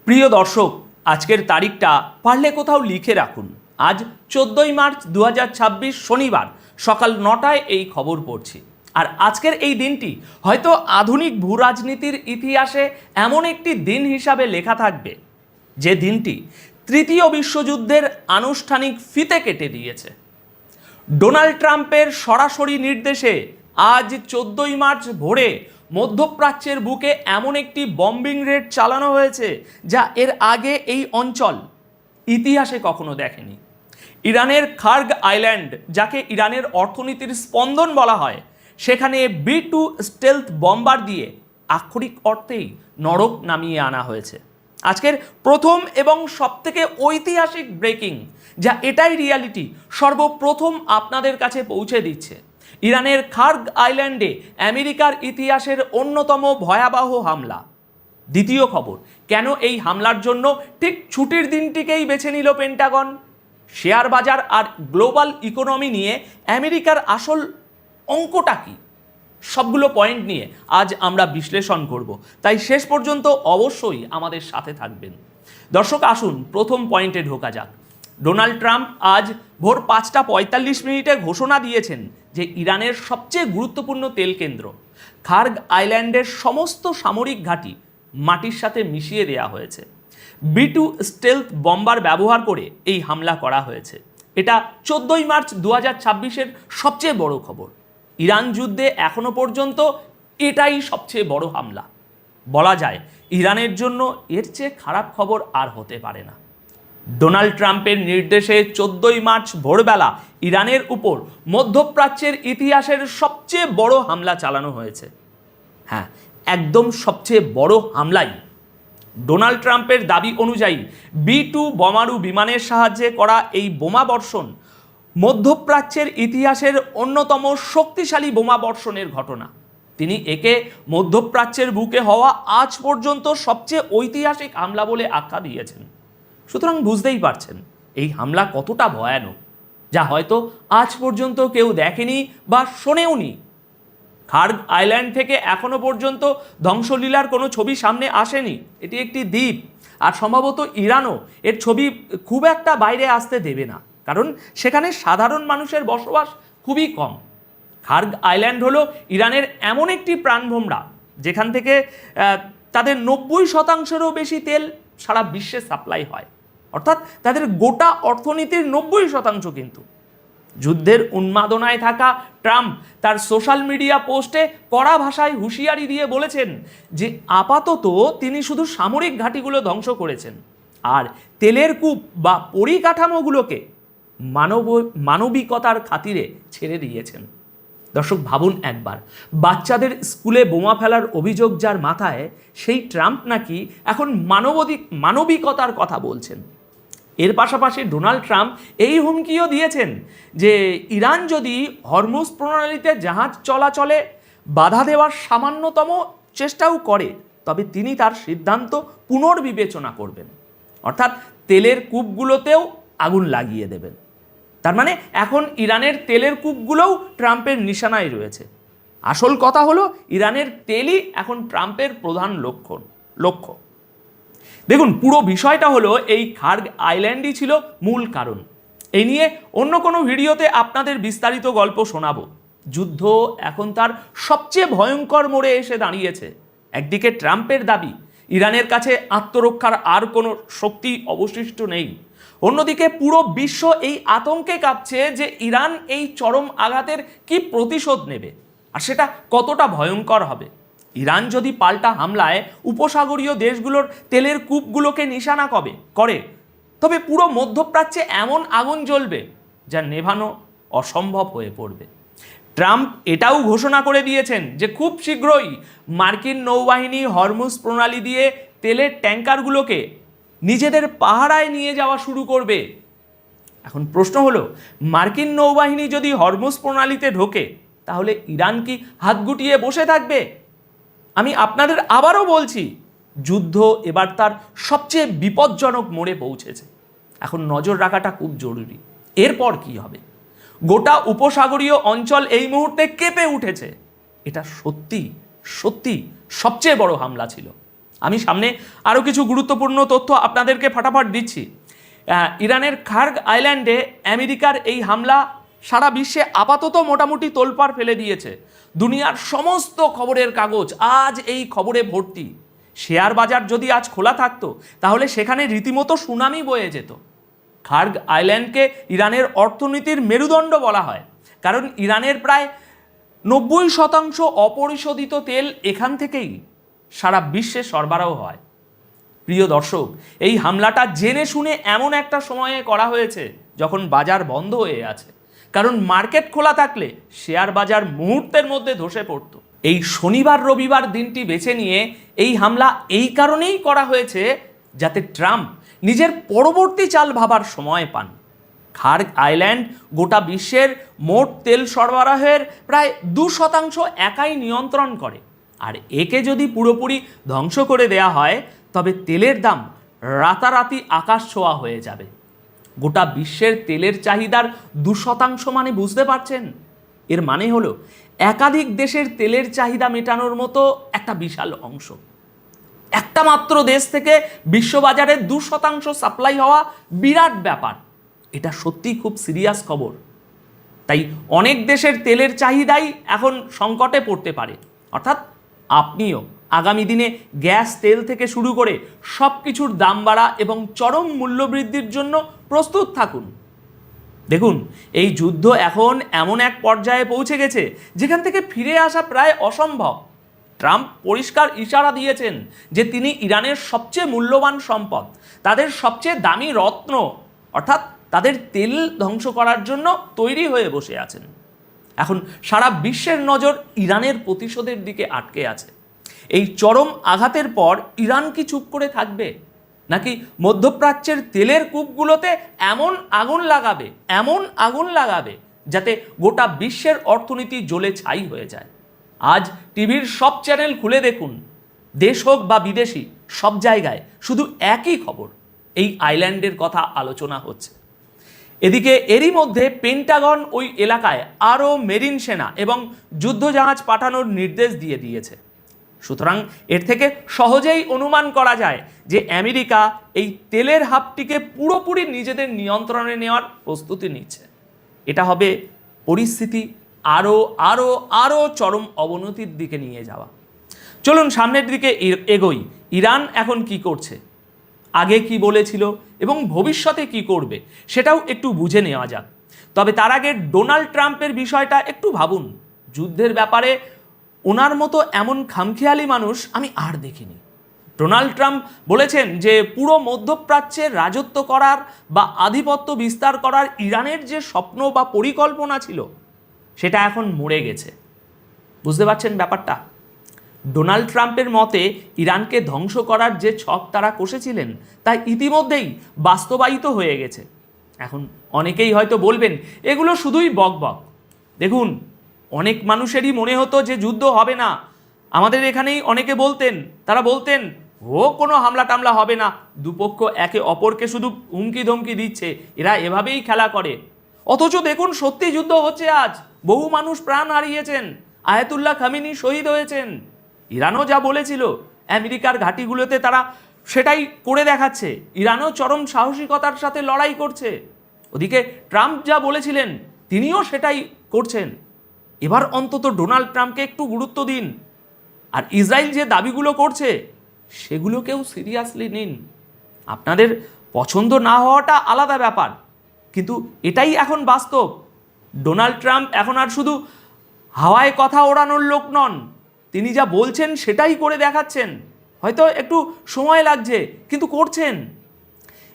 প্রিয় দর্শক, আজকের তারিখটা পারলে কোথাও লিখে রাখুন। আজ 14ই মার্চ 2026 শনিবার সকাল 9টায় এই খবর পড়ছি। আর আজকের এই দিনটি হয়তো আধুনিক ভূরাজনীতির ইতিহাসে এমন একটি দিন হিসাবে লেখা থাকবে যে দিনটি তৃতীয় বিশ্বযুদ্ধের আনুষ্ঠানিক ফিতে কেটে দিয়েছে। ডোনাল্ড ট্রাম্পের সরাসরি নির্দেশে আজ 14ই মার্চ ভোরে মধ্যপ্রাচ্যের বুকে এমন একটি বম্বিং রেড চালানো হয়েছে যা এর আগে এই অঞ্চল ইতিহাসে কখনো দেখেনি। ইরানের খার্গ আইল্যান্ড, যাকে ইরানের অর্থনীতির স্পন্দন বলা হয়, সেখানে B-2 স্টেলথ বম্বার দিয়ে আক্ষরিক অর্থেই নরক নামিয়ে আনা হয়েছে। আজকের প্রথম এবং সবথেকে ঐতিহাসিক ব্রেকিং, যা এটাই রিয়ালিটি সর্বপ্রথম আপনাদের কাছে পৌঁছে দিচ্ছে। ইরানের খার্গ আইল্যান্ডে আমেরিকার ইতিহাসের অন্যতম ভয়াবহ হামলা। দ্বিতীয় খবর, কেন এই হামলার জন্য ঠিক ছুটির দিনটিকেই বেছে নিল পেন্টাগন? শেয়ার বাজার আর গ্লোবাল ইকোনমি নিয়ে আমেরিকার আসল অঙ্কটা কি? সবগুলো পয়েন্ট নিয়ে আজ আমরা বিশ্লেষণ করব, তাই শেষ পর্যন্ত অবশ্যই আমাদের সাথে থাকবেন। দর্শক, আসুন প্রথম পয়েন্টে ঢোকা যাক। ডোনাল্ড ট্রাম্প আজ ভোর 5:45 ঘোষণা দিয়েছেন যে ইরানের সবচেয়ে গুরুত্বপূর্ণ তেল কেন্দ্র খার্গ আইল্যান্ডের সমস্ত সামরিক ঘাঁটি মাটির সাথে মিশিয়ে দেওয়া হয়েছে। B-2 স্টেলথ বম্বার ব্যবহার করে এই হামলা করা হয়েছে। এটা 14ই মার্চ 2026-এর সবচেয়ে বড় খবর। ইরান যুদ্ধে এখনো পর্যন্ত এটাই সবচেয়ে বড় হামলা। বলা যায় ইরানের জন্য এর চেয়ে খারাপ খবর আর হতে পারে না। ডোনাল্ড ট্রাম্পের নির্দেশে 14ই মার্চ ভোরবেলা ইরানের উপর মধ্যপ্রাচ্যের ইতিহাসের সবচেয়ে বড় হামলা চালানো হয়েছে। হ্যাঁ, একদম সবচেয়ে বড় হামলাই। ডোনাল্ড ট্রাম্পের দাবি অনুযায়ী B-2 বোমারু বিমানের সাহায্যে করা এই বোমা বর্ষণ মধ্যপ্রাচ্যের ইতিহাসের অন্যতম শক্তিশালী বোমা বর্ষণের ঘটনা। তিনি একে মধ্যপ্রাচ্যের বুকে হওয়া আজ পর্যন্ত সবচেয়ে ঐতিহাসিক হামলা বলে আখ্যা দিয়েছেন। সুতরাং বুঝতেই পারছেন এই হামলা কতটা ভয়ানক, যা হয়তো আজ পর্যন্ত কেউ দেখেনি বা শোনেওনি। খার্গ আইল্যান্ড থেকে এখনো পর্যন্ত ধ্বংসলীলার কোনো ছবি সামনে আসেনি। এটি একটি দ্বীপ, আর সম্ভবত ইরানও এর ছবি খুব একটা বাইরে আসতে দেবে না, কারণ সেখানে সাধারণ মানুষের বসবাস খুবই কম। খার্গ আইল্যান্ড হলো ইরানের এমন একটি প্রাণভোমরা যেখান থেকে তাদের 90%-এরও বেশি তেল সারা বিশ্বে সাপ্লাই হয়, অর্থাৎ তাদের গোটা অর্থনীতির 90%। কিন্তু যুদ্ধের উন্মাদনায় থাকা ট্রাম্প তার সোশ্যাল মিডিয়া পোস্টে কড়া ভাষায় হুঁশিয়ারি দিয়ে বলেছেন যে আপাতত তিনি শুধু সামরিক ঘাঁটিগুলো ধ্বংস করেছেন আর তেলের কূপ বা পরিকাঠামোগুলোকে মানবিকতার খাতিরে ছেড়ে দিয়েছেন। দর্শক, ভাবুন একবার, বাচ্চাদের স্কুলে বোমা ফেলার অভিযোগ যার মাথায়, সেই ট্রাম্প নাকি এখন মানবিকতার কথা বলছেন। এর পাশাপাশি ডোনাল্ড ট্রাম্প এই হুমকিও দিয়েছেন যে ইরান যদি হরমুজ প্রণালীতে জাহাজ চলাচলে বাধা দেওয়ার সামান্যতম চেষ্টাও করে, তবে তিনি তার সিদ্ধান্ত পুনর্বিবেচনা করবেন, অর্থাৎ তেলের কূপগুলোতেও আগুন লাগিয়ে দেবেন। তার মানে এখন ইরানের তেলের কূপগুলোও ট্রাম্পের নিশানায় রয়েছে। আসল কথা হলো, ইরানের তেলই এখন ট্রাম্পের প্রধান লক্ষ্য। দেখুন, পুরো বিষয়টা হলো এই খার্গ আইল্যান্ডই ছিল মূল কারণ। এই নিয়ে অন্য কোনো ভিডিওতে আপনাদের বিস্তারিত গল্প শোনাবো। যুদ্ধ এখন তার সবচেয়ে ভয়ঙ্কর মোড়ে এসে দাঁড়িয়েছে। একদিকে ট্রাম্পের দাবি ইরানের কাছে আত্মরক্ষার আর কোনো শক্তি অবশিষ্ট নেই, অন্যদিকে পুরো বিশ্ব এই আতঙ্কে কাঁপছে যে ইরান এই চরম আঘাতের কি প্রতিশোধ নেবে, আর সেটা কতটা ভয়ঙ্কর হবে। ইরান যদি পাল্টা হামলায় উপসাগরীয় দেশগুলোর তেলের কূপগুলোকে নিশানা করে, তবে পুরো মধ্যপ্রাচ্যে এমন আগুন জ্বলবে যা নেভানো অসম্ভব হয়ে পড়বে। ট্রাম্প এটাও ঘোষণা করে দিয়েছেন যে খুব শীঘ্রই মার্কিন নৌবাহিনী হরমুজ প্রণালী দিয়ে তেলের ট্যাঙ্কারগুলোকে নিজেদের পাহারায় নিয়ে যাওয়া শুরু করবে। এখন প্রশ্ন হলো, মার্কিন নৌবাহিনী যদি হরমুজ প্রণালীতে ঢোকে, তাহলে ইরান কি হাত গুটিয়ে বসে থাকবে? আমি আপনাদের আবারও বলছি, যুদ্ধ এবার তার সবচেয়ে বিপজ্জনক মোড়ে পৌঁছেছে। এখন নজর রাখাটা খুব জরুরি। এরপর কি হবে? গোটা উপসাগরীয় অঞ্চল এই মুহূর্তে কেঁপে উঠেছে। এটা সত্যি সত্যি সবচেয়ে বড় হামলা ছিল। আমি সামনে আরও কিছু গুরুত্বপূর্ণ তথ্য আপনাদেরকে ফাটাফাট দিচ্ছি। ইরানের খার্গ আইল্যান্ডে আমেরিকার এই হামলা সারা বিশ্বে আপাতত মোটামুটি তোলপাড় ফেলে দিয়েছে। দুনিয়ার সমস্ত খবরের কাগজ আজ এই খবরে ভর্তি। শেয়ার বাজার যদি আজ খোলা থাকতো তাহলে সেখানে রীতিমতো সুনামি বয়ে যেত। খার্গ আইল্যান্ডকে ইরানের অর্থনীতির মেরুদণ্ড বলা হয়, কারণ ইরানের প্রায় 90% অপরিশোধিত তেল এখান থেকেই সারা বিশ্বে সরবরাহ হয়। প্রিয় দর্শক, এই হামলাটা জেনে শুনে এমন একটা সময়ে করা হয়েছে যখন বাজার বন্ধ হয়ে আছে, কারণ মার্কেট খোলা থাকলে শেয়ার বাজার মুহূর্তের মধ্যে ধসে পড়ত। এই শনিবার রবিবার দিনটি বেছে নিয়ে এই হামলা এই কারণেই করা হয়েছে যাতে ট্রাম্প নিজের পরবর্তী চাল ভাবার সময় পান। খার্গ আইল্যান্ড গোটা বিশ্বের মোট তেল সরবরাহের প্রায় 2% একাই নিয়ন্ত্রণ করে, আর একে যদি পুরোপুরি ধ্বংস করে দেয়া হয় তবে তেলের দাম রাতারাতি আকাশ ছোঁয়া হয়ে যাবে। গোটা বিশ্বের তেলের চাহিদার 2% মানে বুঝতে পারছেন, এর মানে হলো একাধিক দেশের তেলের চাহিদা মেটানোর মতো একটা বিশাল অংশ। একটা মাত্র দেশ থেকে বিশ্ববাজারে 2% সাপ্লাই হওয়া বিরাট ব্যাপার। এটা সত্যিই খুব সিরিয়াস খবর। তাই অনেক দেশের তেলের চাহিদাই এখন সংকটে পড়তে পারে, অর্থাৎ আপনিও আগামী দিনে গ্যাস, তেল থেকে শুরু করে সব কিছুর দাম বাড়া এবং চরম মূল্যবৃদ্ধির জন্য প্রস্তুত থাকুন। দেখুন, এই যুদ্ধ এখন এমন এক পর্যায়ে পৌঁছে গেছে যেখান থেকে ফিরে আসা প্রায় অসম্ভব। ট্রাম্প পরিষ্কার ইশারা দিয়েছেন যে তিনি ইরানের সবচেয়ে মূল্যবান সম্পদ, তাদের সবচেয়ে দামি রত্ন অর্থাৎ তাদের তেল ধ্বংস করার জন্য তৈরি হয়ে বসে আছেন। এখন সারা বিশ্বের নজর ইরানের প্রতিশোধের দিকে আটকে আছে। এই চরম আঘাতের পর ইরান কি চুপ করে থাকবে, নাকি মধ্যপ্রাচ্যের তেলের কূপগুলোতে এমন আগুন লাগাবে যাতে গোটা বিশ্বের অর্থনীতি জ্বলে ছাই হয়ে যায়? আজ টিভির সব চ্যানেল খুলে দেখুন, দেশ হোক বা বিদেশি, সব জায়গায় শুধু একই খবর, এই আইল্যান্ডের কথা আলোচনা হচ্ছে। এদিকে এরই মধ্যে পেন্টাগন ওই এলাকায় আরও মেরিন সেনা এবং যুদ্ধজাহাজ পাঠানোর নির্দেশ দিয়েছে। সুতরাং এর থেকে সহজেই অনুমান করা যায় যে আমেরিকা এই তেলের হাবটিকে পুরোপুরি নিজেদের নিয়ন্ত্রণে নেওয়ার প্রস্তুতি নিচ্ছে। এটা হবে পরিস্থিতি আরও চরম অবনতির দিকে নিয়ে যাওয়া। চলুন সামনের দিকে এগোই। ইরান এখন কি করছে, আগে কি বলেছিল এবং ভবিষ্যতে কি করবে সেটাও একটু বুঝে নেওয়া যাক। তবে তার আগে ডোনাল্ড ট্রাম্পের বিষয়টা একটু ভাবুন। যুদ্ধের ব্যাপারে ওনার মতো এমন খামখেয়ালি মানুষ আমি আর দেখিনি। ডোনাল্ড ট্রাম্প বলেছেন যে পুরো মধ্যপ্রাচ্যে রাজত্ব করার বা আধিপত্য বিস্তার করার ইরানের যে স্বপ্ন বা পরিকল্পনা ছিল সেটা এখন মরে গেছে। বুঝতে পারছেন ব্যাপারটা? ডোনাল্ড ট্রাম্পের মতে ইরানকে ধ্বংস করার যে ছক তারা কষেছিলেন তা ইতিমধ্যেই বাস্তবায়িত হয়ে গেছে। এখন অনেকেই হয়তো বলবেন এগুলো শুধুই বকবক। দেখুন, অনেক মানুষেরই মনে হতো যে যুদ্ধ হবে না। আমাদের এখানেই অনেকে তারা বলতেন কোনো হামলা টামলা হবে না, দুপক্ষ একে অপরকে শুধু হুমকি ধমকি দিচ্ছে, এরা এভাবেই খেলা করে। অথচ দেখুন, সত্যি যুদ্ধ হচ্ছে। আজ বহু মানুষ প্রাণ হারিয়েছেন, আয়াতুল্লাহ খামেনি শহীদ হয়েছেন। ইরানও যা বলেছিল আমেরিকার ঘাঁটিগুলোতে তারা সেটাই করে দেখাচ্ছে। ইরানও চরম সাহসিকতার সাথে লড়াই করছে। ওদিকে ট্রাম্প যা বলেছিলেন তিনিও সেটাই করছেন। এবার অন্তত ডোনাল্ড ট্রাম্পকে একটু গুরুত্ব দিন, আর ইসরায়েল যে দাবিগুলো করছে সেগুলোকেও সিরিয়াসলি নিন। আপনাদের পছন্দ না হওয়াটা আলাদা ব্যাপার, কিন্তু এটাই এখন বাস্তব। ডোনাল্ড ট্রাম্প এখন আর শুধু হাওয়ায় কথা ওড়ানোর লোক নন, তিনি যা বলছেন সেটাই করে দেখাচ্ছেন। হয়তো একটু সময় লাগছে, কিন্তু করছেন।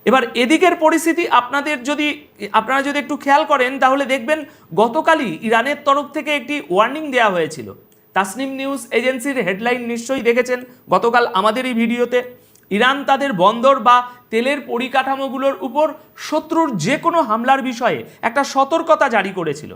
এবার এদিকের পরিস্থিতি আপনারা যদি একটু খেয়াল করেন তাহলে দেখবেন গতকালই ইরানের তরফ থেকে একটি ওয়ার্নিং দেওয়া হয়েছিল। তাসনিম নিউজ এজেন্সির হেডলাইন নিশ্চয়ই দেখেছেন গতকাল আমাদের এই ভিডিওতে। ইরান তাদের বন্দর বা তেলের পরিকাঠামোগুলোর উপর শত্রুর যে কোনো হামলার বিষয়ে একটা সতর্কতা জারি করেছিল।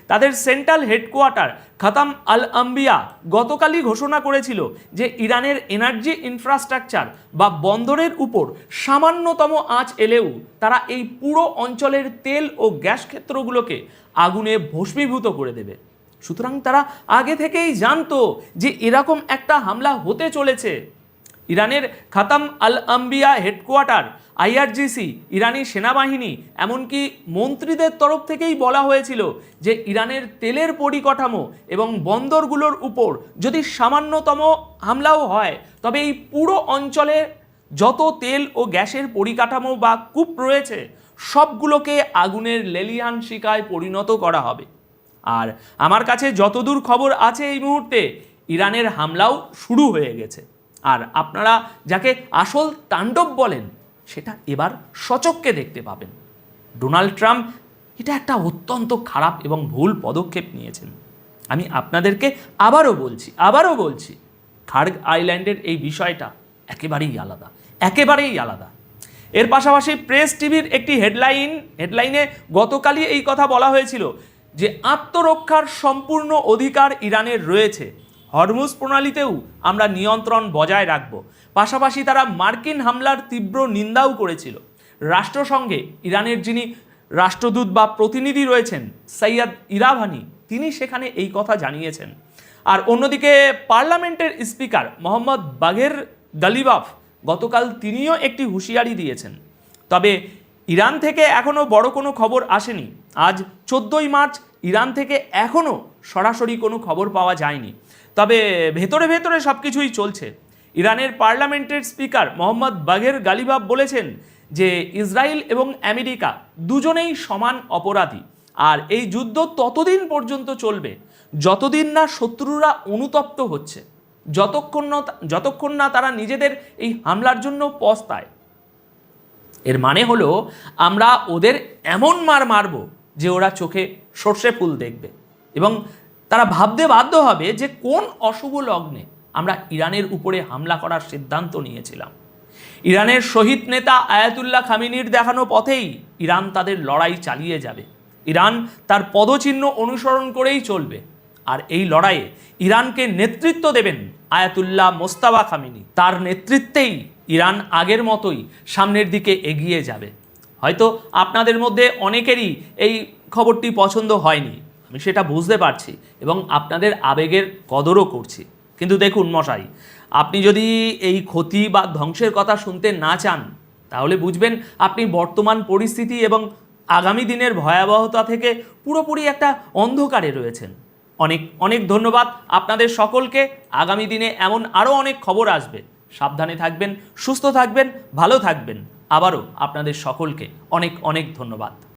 তাদের সেন্ট্রাল হেডকোয়ার্টার খাতাম আল আম্বিয়া গতকালই ঘোষণা করেছিল যে ইরানের এনার্জি ইনফ্রাস্ট্রাকচার বা বন্দরের উপর সামান্যতম আঁচ এলেও তারা এই পুরো অঞ্চলের তেল ও গ্যাস ক্ষেত্রগুলোকে আগুনে ভস্মীভূত করে দেবে। সুতরাং তারা আগে থেকেই জানতো যে এরকম একটা হামলা হতে চলেছে। ইরানের খাতাম আল আম্বিয়া হেডকোয়ার্টার, আইআরজিসি, ইরানি সেনাবাহিনী, এমনকি মন্ত্রীদের তরফ থেকেই বলা হয়েছিল যে ইরানের তেলের পরিকাঠামো এবং বন্দরগুলোর উপর যদি সামান্যতম হামলাও হয় তবে এই পুরো অঞ্চলে যত তেল ও গ্যাসের পরিকাঠামো বা কূপ রয়েছে সবগুলোকে আগুনের লেলিহান শিখায় পরিণত করা হবে। আর আমার কাছে যতদূর খবর আছে এই মুহূর্তে ইরানের হামলাও শুরু হয়ে গেছে। আর আপনারা যাকে আসল তাণ্ডব বলেন সেটা এবার সচক্ষে দেখতে পাবেন। ডোনাল্ড ট্রাম্প এটা একটা অত্যন্ত খারাপ এবং ভুল পদক্ষেপ নিয়েছেন। আমি আপনাদেরকে আবারও বলছি খার্গ আইল্যান্ডের এই বিষয়টা একেবারেই আলাদা। এর পাশাপাশি প্রেস টিভির একটি হেডলাইনে গতকালই এই কথা বলা হয়েছিল যে আত্মরক্ষার সম্পূর্ণ অধিকার ইরানের রয়েছে, হরমুজ প্রণালীতেও আমরা নিয়ন্ত্রণ বজায় রাখব। পাশাপাশি তারা মার্কিন হামলার তীব্র নিন্দাও করেছিল। রাষ্ট্রসংঘে ইরানের যিনি রাষ্ট্রদূত বা প্রতিনিধি রয়েছেন সৈয়দ ইরাভানি, তিনি সেখানে এই কথা জানিয়েছেন। আর অন্যদিকে পার্লামেন্টের স্পিকার মোহাম্মদ বাঘের গালিবাফ গতকাল তিনিও একটি হুঁশিয়ারি দিয়েছেন। তবে ইরান থেকে এখনও বড় কোনো খবর আসেনি। আজ 14ই মার্চ ইরান থেকে এখনও সরাসরি কোনো খবর পাওয়া যায়নি। তবে ভেতরে সব কিছুই চলছে। ইরানের পার্লামেন্টের স্পিকার মোহাম্মদ বাঘের গালিবাফ বলেছেন যে ইসরায়েল এবং আমেরিকা দুজনেই সমান অপরাধী, আর এই যুদ্ধ ততদিন পর্যন্ত চলবে যতদিন না শত্রুরা অনুতপ্ত হচ্ছে, যতক্ষণ না তারা নিজেদের এই হামলার জন্য পস্তায়। এর মানে হলো আমরা ওদের এমন মারব যে ওরা চোখে সর্ষে ফুল দেখবে এবং তারা ভাবতে বাধ্য হবে যে কোন অশুভ লগ্নে আমরা ইরানের উপরে হামলা করার সিদ্ধান্ত নিয়েছিলাম। ইরানের শহীদ নেতা আয়াতুল্লাহ খামেনির দেখানো পথেই ইরান তাদের লড়াই চালিয়ে যাবে। ইরান তার পদচিহ্ন অনুসরণ করেই চলবে। আর এই লড়াইয়ে ইরানকে নেতৃত্ব দেবেন আয়াতুল্লাহ মোস্তাফা খামেনি। তার নেতৃত্বেই ইরান আগের মতোই সামনের দিকে এগিয়ে যাবে। হয়তো আপনাদের মধ্যে অনেকেরই এই খবরটি পছন্দ হয়নি, আমি সেটা বুঝতে পারছি এবং আপনাদের আবেগের কদরও করছি। কিন্তু দেখুন মশাই, আপনি যদি এই ক্ষতি বা ধ্বংসের কথা শুনতে না চান তাহলে বুঝবেন আপনি বর্তমান পরিস্থিতি এবং আগামী দিনের ভয়াবহতা থেকে পুরোপুরি একটা অন্ধকারে রয়েছেন। অনেক ধন্যবাদ আপনাদের সকলকে। আগামী দিনে এমন আরও অনেক খবর আসবে। সাবধানে থাকবেন, সুস্থ থাকবেন, ভালো থাকবেন। আবারও আপনাদের সকলকে অনেক ধন্যবাদ।